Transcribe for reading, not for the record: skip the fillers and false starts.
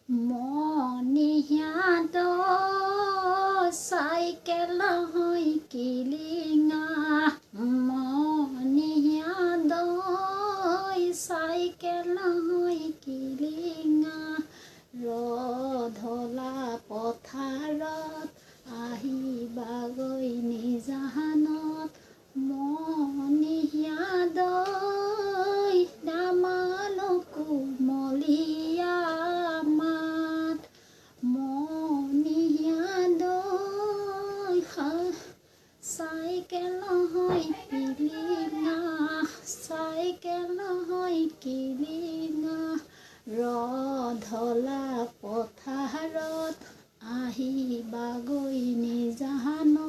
মণিহাত cycle হৈ কিলিঙা মণিহাত cycle হৈ কিলিঙা ৰধলা পথাৰত আহিবাগৈ নিজানত মণিহাত দামান কোমলীয়া মাত মণিহাত চাইকেল হৈ কিলিঙা চাইকেল হৈ কিলিঙা ৰধলা পথাৰত আহিবাগৈ নিজানত